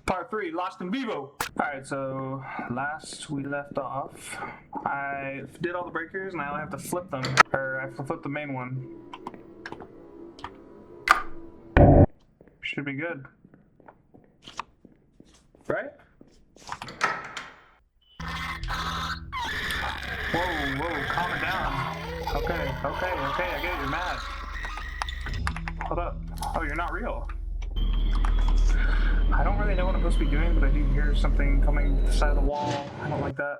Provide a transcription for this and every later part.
Part 3, Lost in Vivo. Alright, so last we left off, I did all the breakers and I only have to flip them, or I have to flip the main one. Should be good. Right? Whoa, calm it down. Okay, I get it, you're mad. Hold up. Oh, you're not real. I don't really know what I'm supposed to be doing, but I do hear something coming to the side of the wall. I don't like that.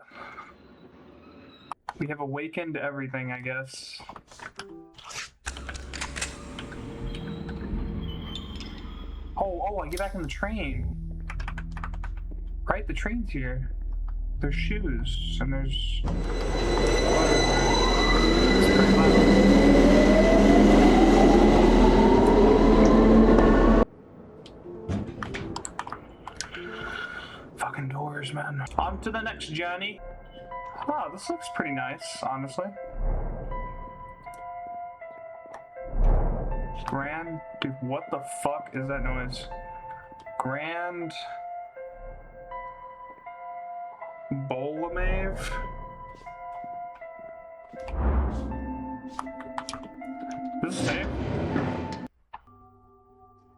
We have awakened everything, I guess. Oh, I get back in the train. Right, the train's here. There's shoes, and there's... Fucking doors, man. On to the next journey. Wow, this looks pretty nice, honestly. Grand... Dude, what the fuck is that noise? Grand... Bolamave? This is safe.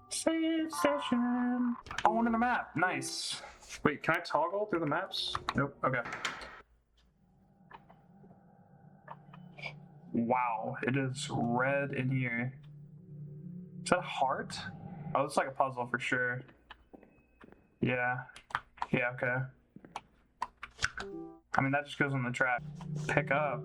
Save session. Oh, one in the map. Nice. Wait, can I toggle through the maps? Nope. Okay. Wow, it is red in here. Is that a heart? Oh, it's like a puzzle for sure. Yeah. Yeah, okay. I mean, that just goes on the track. Pick up.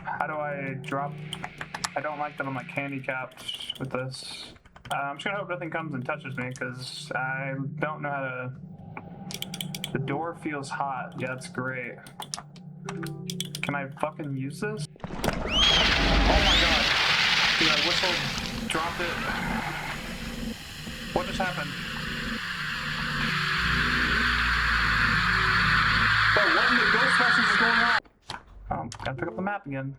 How do I drop? I don't like that I'm like handicapped with this. I'm just gonna hope nothing comes and touches me because I don't know how to. The door feels hot. Yeah, that's great. Can I fucking use this? Oh my god. Dude, I whistled, dropped it. What just happened? Bro, what in the Ghostbusters is going on? Oh, gotta pick up the map again.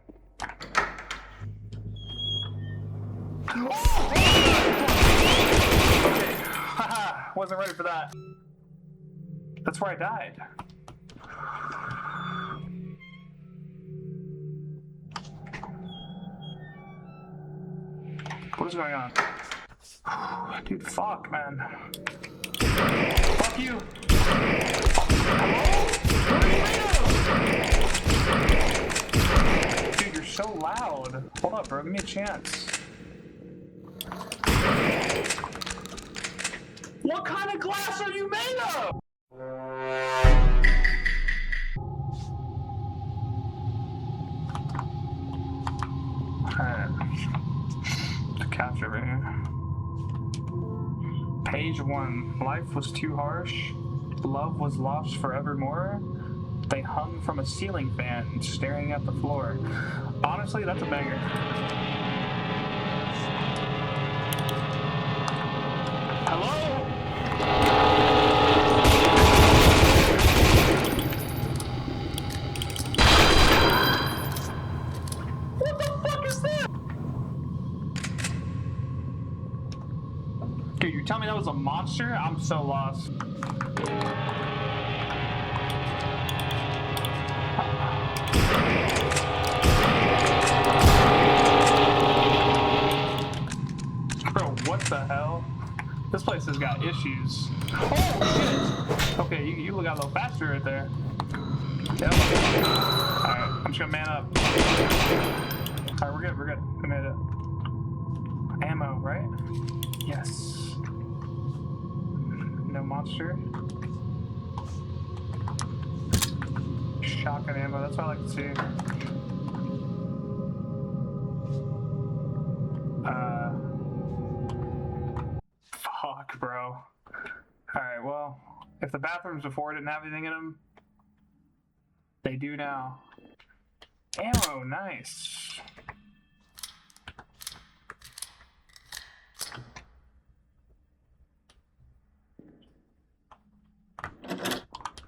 Oh! Okay, haha, wasn't ready for that. That's where I died. What is going on? Dude, fuck, man. Fuck you. Dude, you're so loud. Hold up, bro. Give me a chance. What kind of glass are you made of? Couch over here. Page 1. Life was too harsh. Love was lost forevermore. They hung from a ceiling fan, staring at the floor. Honestly, that's a banger. Hello? What the fuck is that? Dude, you tell me that was a monster? I'm so lost. Bro, what the hell? This place has got issues. Oh, shit! Okay, you got a little faster right there. Yep. Alright, I'm just gonna man up. Alright, we're good. We made it. Ammo, right? Yes. No monster. Shotgun ammo, that's what I like to see. Fuck, bro. Alright, well, if the bathrooms before didn't have anything in them, they do now. Ammo, nice.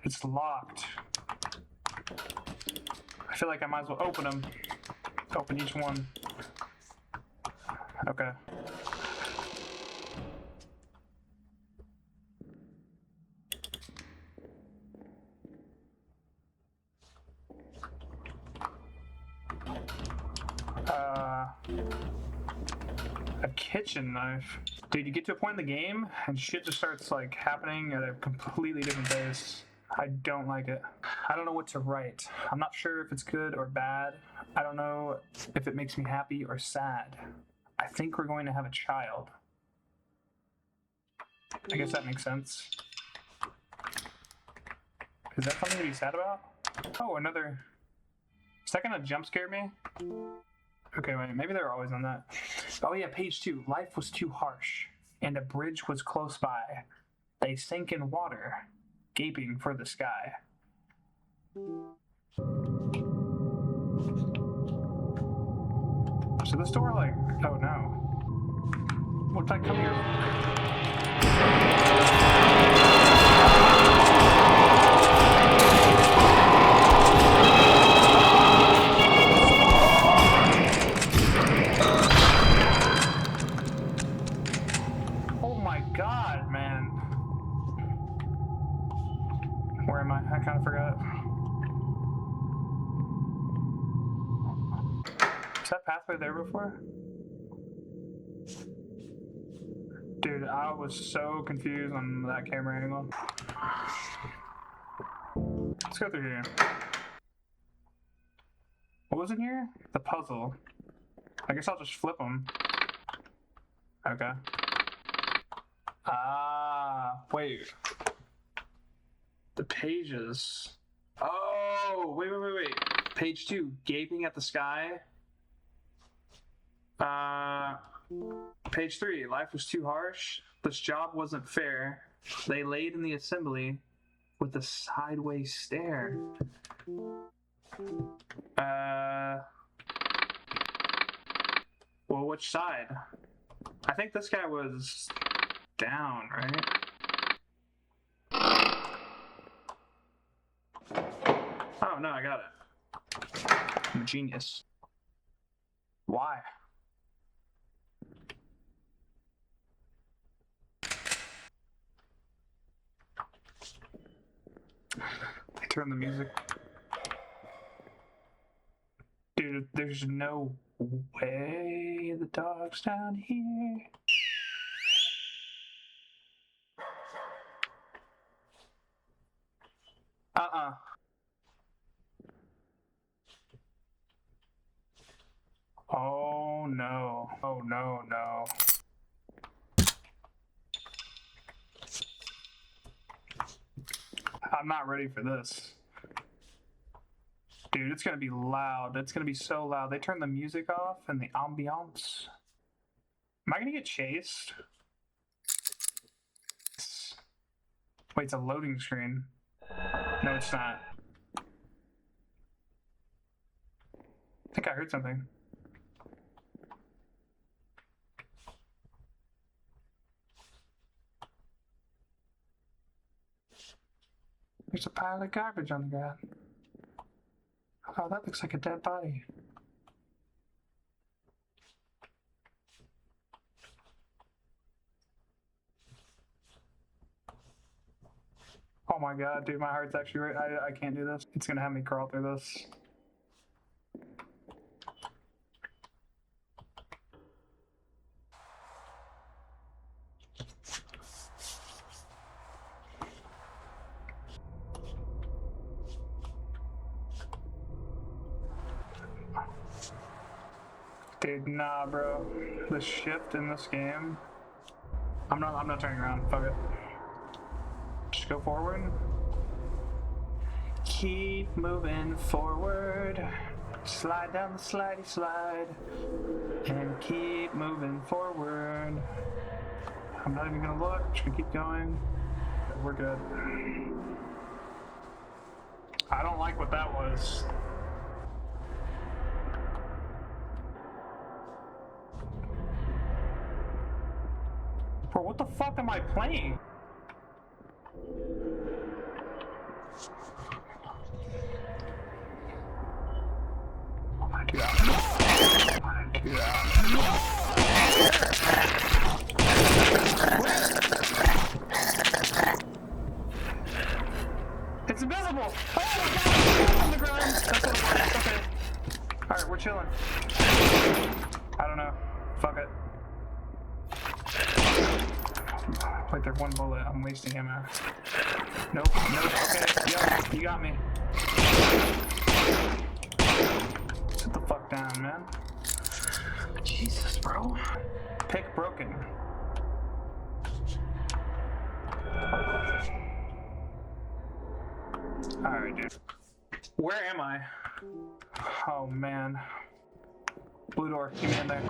It's locked. feel like I might as well open them. Open each one. Okay. A kitchen knife. Dude, you get to a point in the game and shit just starts like happening at a completely different pace. I don't like it. I don't know what to write. I'm not sure if it's good or bad. I don't know if it makes me happy or sad. I think we're going to have a child. I guess that makes sense. Is that something to be sad about? Oh, another... Is that gonna jump scare me? Okay, wait, maybe they're always on that. Oh yeah, page 2. Life was too harsh, and a bridge was close by. They sank in water, gaping for the sky. So this door, like, oh no. What did I come here? Oh my god, man. Where am I? I kind of forgot. Is that pathway there before? Dude, I was so confused on that camera angle. Let's go through here. What was in here? The puzzle. I guess I'll just flip them. Okay. Ah, wait. The pages. Oh, wait. Page 2, gaping at the sky. Page 3, life was too harsh. This job wasn't fair. They laid in the assembly with a sideways stare. Well, which side? I think this guy was down, right? Oh, no, I got it. I'm a genius. Why? I turn the music. Dude, there's no way the dog's down here. Oh no. Oh no. I'm not ready for this. Dude, it's gonna be loud. It's gonna be so loud. They turned the music off and the ambiance. Am I gonna get chased? Wait, it's a loading screen. No, it's not. I think I heard something. There's a pile of garbage on the ground. Oh, that looks like a dead body. Oh my god, dude, my heart's actually right. I can't do this. It's gonna have me crawl through this. Dude, nah, bro. The shift in this game. I'm not turning around. Fuck it. Just go forward. Keep moving forward. Slide down the slidey slide. And keep moving forward. I'm not even gonna look. Just gonna keep going. We're good. I don't like what that was. Bro, what the fuck am I playing? do that. It's invisible! Oh my god! It's on the ground! That's what it was. Okay. Alright, we're chilling. I don't know. Fuck it. Wait, there's one bullet. I'm wasting ammo. Nope. Okay. Yo, you got me. Sit the fuck down, man. Jesus, bro. Pick broken. Alright, dude. Where am I? Oh, man. Blue door. Get me in there.